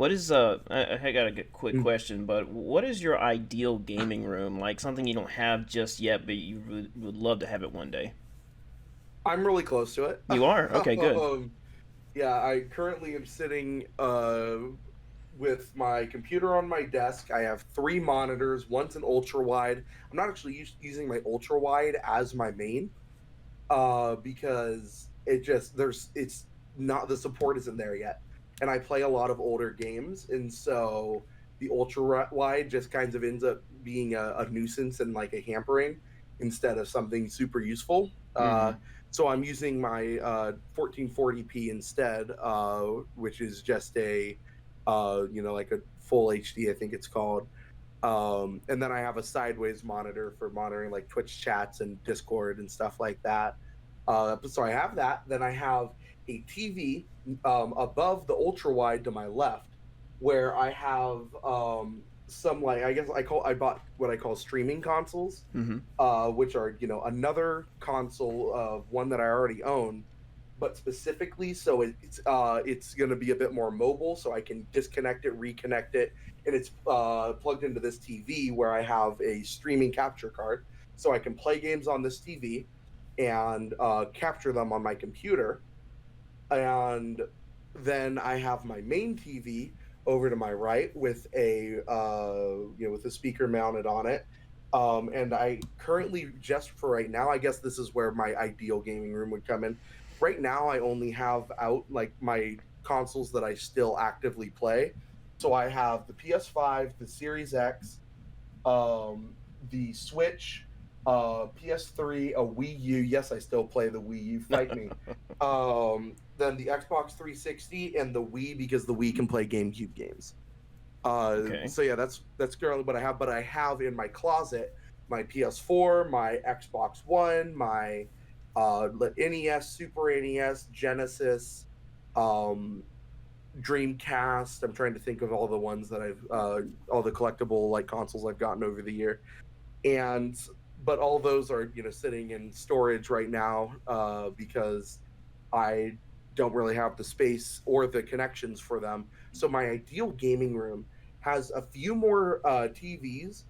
What is I got a quick Mm. question, but what is your ideal gaming room? Like something you don't have just yet, but you would love to have it one day. I'm really close to it. You are? Okay, good. um, yeah, I currently am sitting with my computer on my desk. I have three monitors. One's an ultra wide. I'm not actually using my ultra wide as my main because it's not, the support isn't there yet. And I play a lot of older games, and so the ultra wide just kind of ends up being a nuisance and like a hampering instead of something super useful. Mm-hmm. So I'm using my 1440p instead, which is just a like a full HD, I think it's called. And then I have a sideways monitor for monitoring like Twitch chats and Discord and stuff like that. So I have that. Then I have a TV above the ultra wide to my left, where I have some, like, I bought what I call streaming consoles, Mm-hmm. which are another console of one that I already own, but specifically so it's going to be a bit more mobile, so I can disconnect it, reconnect it, and it's plugged into this TV where I have a streaming capture card, so I can play games on this TV and capture them on my computer. And then I have my main TV over to my right with a with a speaker mounted on it. And I currently, just for right now, I guess this is where my ideal gaming room would come in. Right now, I only have out like my consoles that I still actively play. So I have the PS5, the Series X, the Switch, PS3, a Wii U. Yes, I still play the Wii U. Fight me. Then the Xbox 360 and the Wii, because the Wii can play GameCube games. Okay. So yeah, that's currently what I have. But I have in my closet my PS4, my Xbox One, my NES, Super NES, Genesis, um, Dreamcast. I'm trying to think of all the ones that I've all the collectible like consoles I've gotten over the year. And but all those are sitting in storage right now because I don't really have the space or the connections for them. So my ideal gaming room has a few more TVs,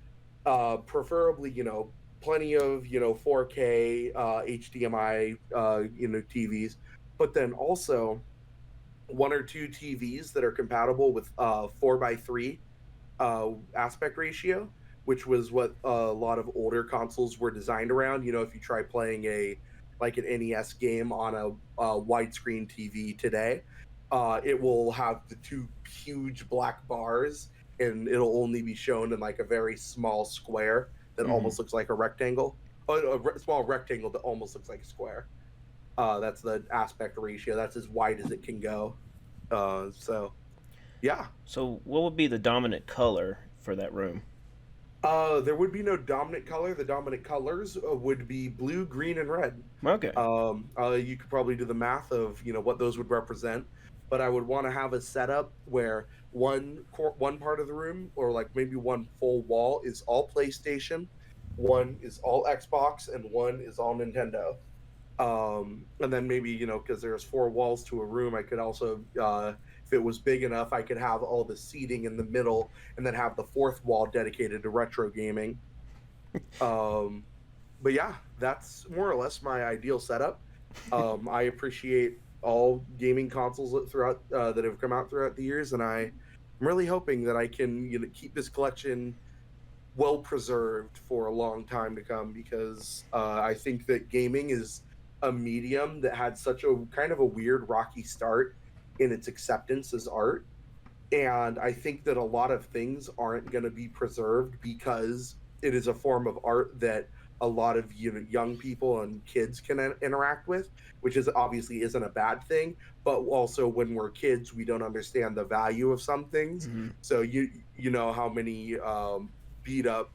preferably plenty of 4K HDMI TVs, but then also one or two TVs that are compatible with 4:3 aspect ratio, which was what a lot of older consoles were designed around. If you try playing an NES game on a widescreen TV today, it will have the two huge black bars, and it'll only be shown in like a very small square that Mm-hmm. almost looks like a rectangle. Small rectangle that almost looks like a square. That's the aspect ratio. That's as wide as it can go. So yeah. So, what would be the dominant color for that room? There would be no dominant color. The dominant colors would be blue, green, and red. Okay. You could probably do the math of what those would represent, but I would want to have a setup where one part of the room, or like maybe one full wall, is all PlayStation, one is all Xbox, and one is all Nintendo. And then maybe because there's four walls to a room, I could also if it was big enough, I could have all the seating in the middle, and then have the fourth wall dedicated to retro gaming. um but yeah, that's more or less my ideal setup. I appreciate all gaming consoles throughout that have come out throughout the years, and I'm really hoping that I can keep this collection well preserved for a long time to come, because I think that gaming is a medium that had such a kind of a weird rocky start in its acceptance as art. And I think that a lot of things aren't going to be preserved because it is a form of art that a lot of young people and kids can interact with, which is obviously isn't a bad thing. But also, when we're kids, we don't understand the value of some things. Mm-hmm. So you know how many beat up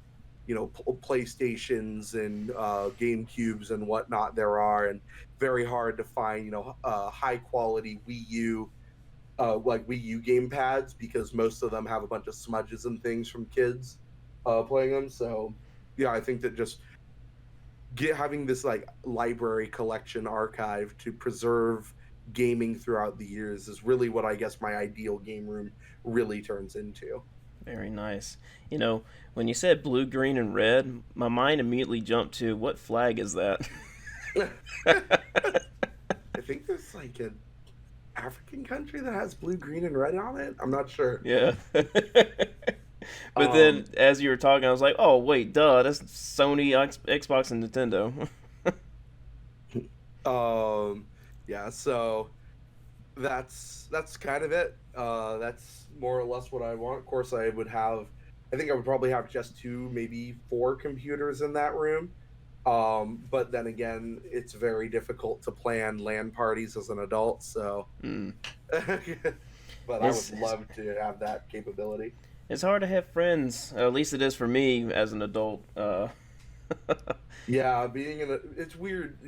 PlayStations and GameCubes and whatnot there are, and very hard to find high quality Wii U like Wii U game pads, because most of them have a bunch of smudges and things from kids playing them. So yeah, I think that just having this like library collection archive to preserve gaming throughout the years is really what I guess my ideal game room really turns into. Very nice. You know, when you said blue, green, and red, my mind immediately jumped to what flag is that? I think there's like an African country that has blue, green, and red on it. I'm not sure. Yeah. But then, Um, as you were talking, I was like, "Oh, wait, duh, that's Sony, Xbox, and Nintendo." um, yeah. So that's kind of it. That's more or less what I want. Of course, I would have. I think I would probably have just two, maybe four computers in that room. But then again, it's very difficult to plan LAN parties as an adult. So, Mm. but I would It's love to have that capability. it's hard to have friends. At least it is for me as an adult. Yeah, being in a, it's weird,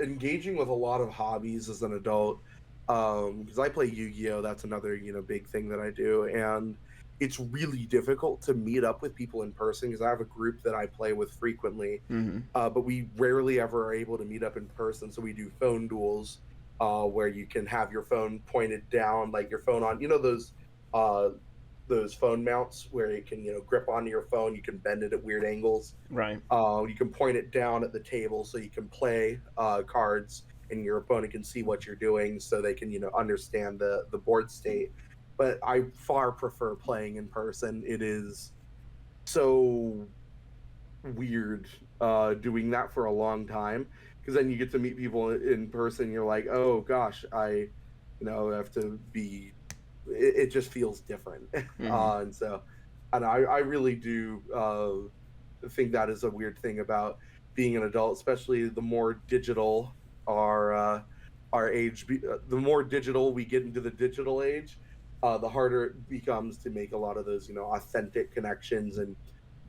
engaging with a lot of hobbies as an adult. Because I play Yu-Gi-Oh, that's another, big thing that I do, and it's really difficult to meet up with people in person because I have a group that I play with frequently, Hmm. but we rarely ever are able to meet up in person. So we do phone duels, where you can have your phone pointed down, like your phone on, uh, those phone mounts where it can, grip onto your phone. You can bend it at weird angles. Right. You can point it down at the table so you can play cards, and your opponent can see what you're doing, so they can understand the board state. But I far prefer playing in person. It is so weird doing that for a long time, because then you get to meet people in person. You're like, oh gosh, I have to be. It just feels different, Hmm. and so, and I really do think that is a weird thing about being an adult, especially the more digital our age, the more digital we get into the digital age, the harder it becomes to make a lot of those authentic connections, and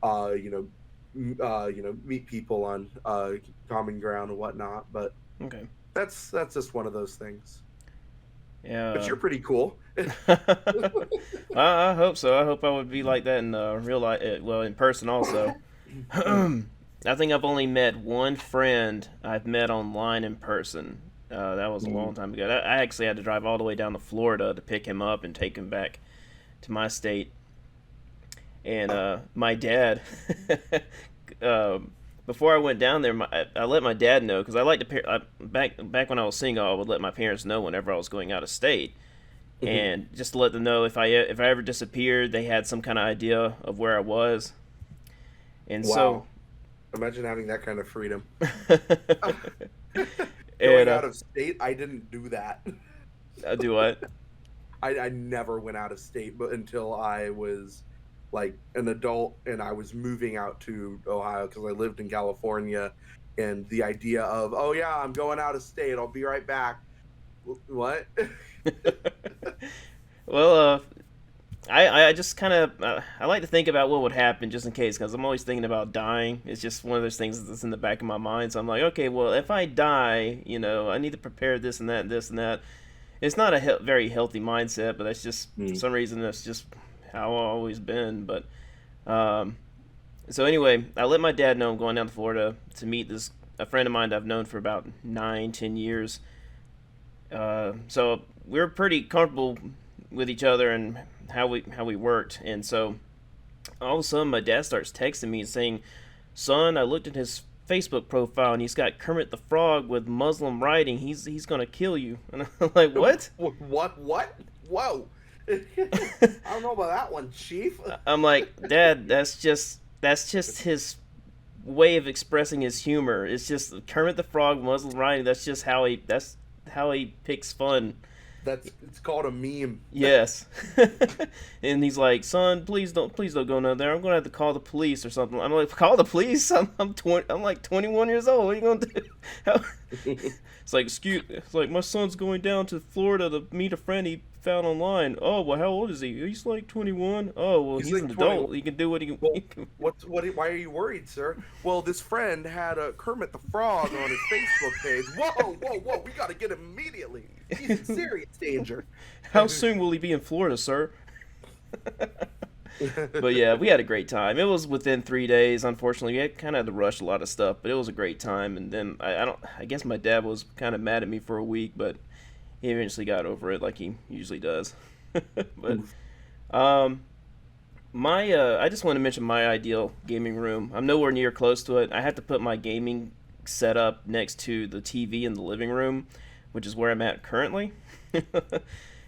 uh, you know meet people on common ground and whatnot. But Okay. that's just one of those things. But Yeah. you're pretty cool. I hope so. I hope I would be like that in real life. Well, in person also. I think I've only met one friend I've met online in person. That was a long time ago. I actually had to drive all the way down to Florida to pick him up and take him back to my state. And my dad, um, before I went down there, I let my dad know because I like to back when I was single, I would let my parents know whenever I was going out of state, and just to let them know if I ever disappeared, they had some kind of idea of where I was. And so, Wow. Imagine having that kind of freedom. and Going out of state, I didn't do that. I do what? I never went out of state, but until I was like an adult and I was moving out to Ohio because I lived in California, and the idea of, oh yeah, I'm going out of state, I'll be right back. What? Well, I just kind of I like to think about what would happen just in case because I'm always thinking about dying. It's just one of those things that's in the back of my mind. So I'm like, okay, well, if I die, I need to prepare this and that and this and that. It's not a very healthy mindset, but that's just for Hmm. some reason that's just how I've always been. But um, so anyway, I let my dad know I'm going down to Florida to meet this a friend of mine that I've known for about 9, 10 years. So we were pretty comfortable with each other and how we worked, and so all of a sudden my dad starts texting me and saying, "Son, I looked at his Facebook profile and he's got Kermit the Frog with Muslim writing. He's gonna kill you." And I'm like, "What?" What? Whoa. I don't know about that one, Chief. I'm like, "Dad, that's just his way of expressing his humor. It's just Kermit the Frog, Muslim writing. That's how he picks fun." It's called a meme. Yes. And he's like, "Son, please don't go down there. I'm gonna have to call the police or something." I'm like, "Call the police? I'm like 21 years old. What are you gonna do?" How- it's like my son's going down to Florida to meet a friend he found online. Oh, well, how old is he? He's like 21. Oh, well, He's he's like an 20. adult. He can do what he. Well, why are you worried, sir? Well, this friend had a Kermit the Frog on his Facebook page. Whoa! We got to get him immediately. He's in serious danger. How soon will he be in Florida, sir? But yeah, we had a great time. It was within 3 days. Unfortunately, we had kind of had to rush a lot of stuff, but it was a great time. And then I guess my dad was kind of mad at me for a week, but he eventually got over it like he usually does. But Oof. um, my I just want to mention my ideal gaming room. I'm nowhere near close to it. I have to put my gaming setup next to the TV in the living room, which is where I'm at currently.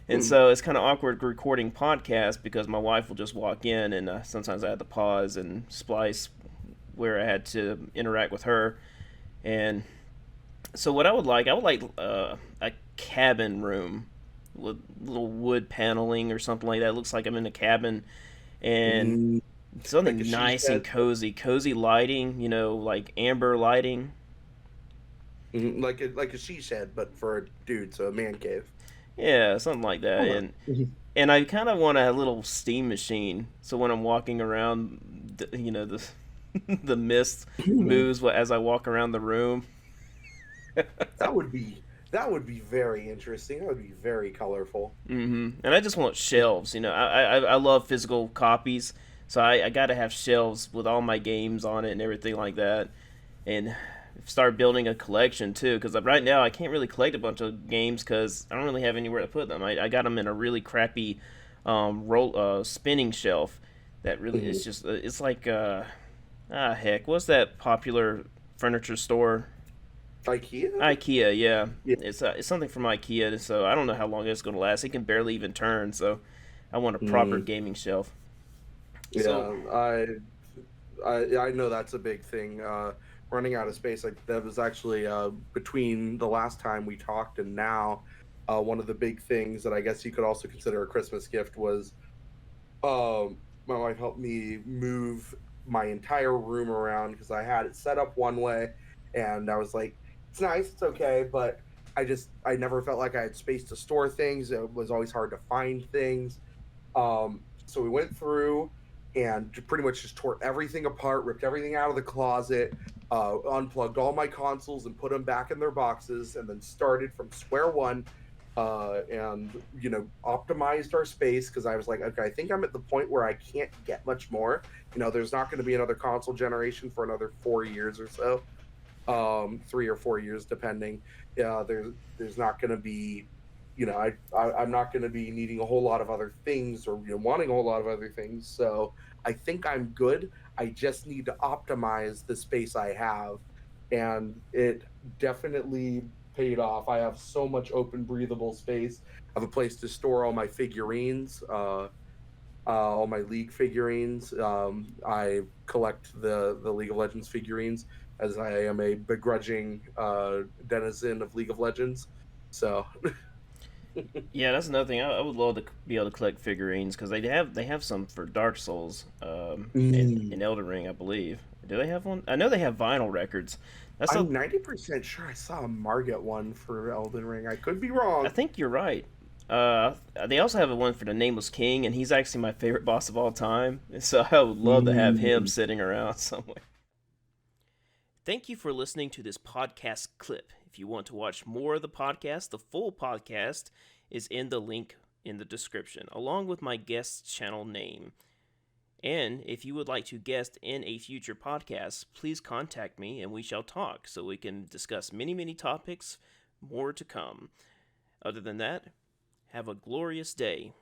And Hmm. so it's kind of awkward recording podcasts because my wife will just walk in, and sometimes I have to pause and splice where I had to interact with her. And so what I would like a cabin room with little wood paneling or something like that. It looks like I'm in a cabin, and Mm, like a something she nice and shed, cozy lighting. Like amber lighting. like a she shed, but for a dude, so a man cave. Yeah, something like that. Hold on. And I kind of want a little steam machine, so when I'm walking around, the the mist moves as I walk around the room. That would be very interesting. That would be very colorful. And I just want shelves. I love physical copies, so I got to have shelves with all my games on it and everything like that, and start building a collection too. Because right now I can't really collect a bunch of games because I don't really have anywhere to put them. I got them in a really crappy roll spinning shelf that really Mhm. it's just it's like heck, what's that popular furniture store? IKEA? IKEA, yeah. Yeah. It's something from IKEA, so I don't know how long it's going to last. It can barely even turn, so I want a proper Mm, gaming shelf. So, yeah. I know that's a big thing. Running out of space, like that was actually between the last time we talked and now, one of the big things that I guess you could also consider a Christmas gift was my wife helped me move my entire room around because I had it set up one way, and I was like, it's nice, it's okay, but I never felt like I had space to store things. It was always hard to find things. So we went through and pretty much just tore everything apart, ripped everything out of the closet, unplugged all my consoles and put them back in their boxes, and then started from square one. And optimized our space because I was like, okay, I think I'm at the point where I can't get much more. There's not going to be another console generation for another 4 years or so, 3 or 4 years depending. There's not going to be, I'm not going to be needing a whole lot of other things or wanting a whole lot of other things. So I think I'm good. I just need to optimize the space I have, and it definitely paid off. I have so much open, breathable space. I have a place to store all my figurines. All my League figurines. I collect the League of Legends figurines as I am a begrudging denizen of League of Legends. So, yeah, that's another thing. I would love to be able to collect figurines because they have some for Dark Souls, and mm, Elden Ring, I believe. Do they have one? I know they have vinyl records. That's a, I'm 90% sure I saw a Margit one for Elden Ring. I could be I wrong. think you're right. They also have a one for the Nameless King, and he's actually my favorite boss of all time. So I would love to have him Mm. sitting around somewhere. Thank you for listening to this podcast clip. If you want to watch more of the podcast, the full podcast is in the link in the description, along with my guest channel name. And if you would like to guest in a future podcast, please contact me and we shall talk so we can discuss many topics, more to come. Other than that, have a glorious day.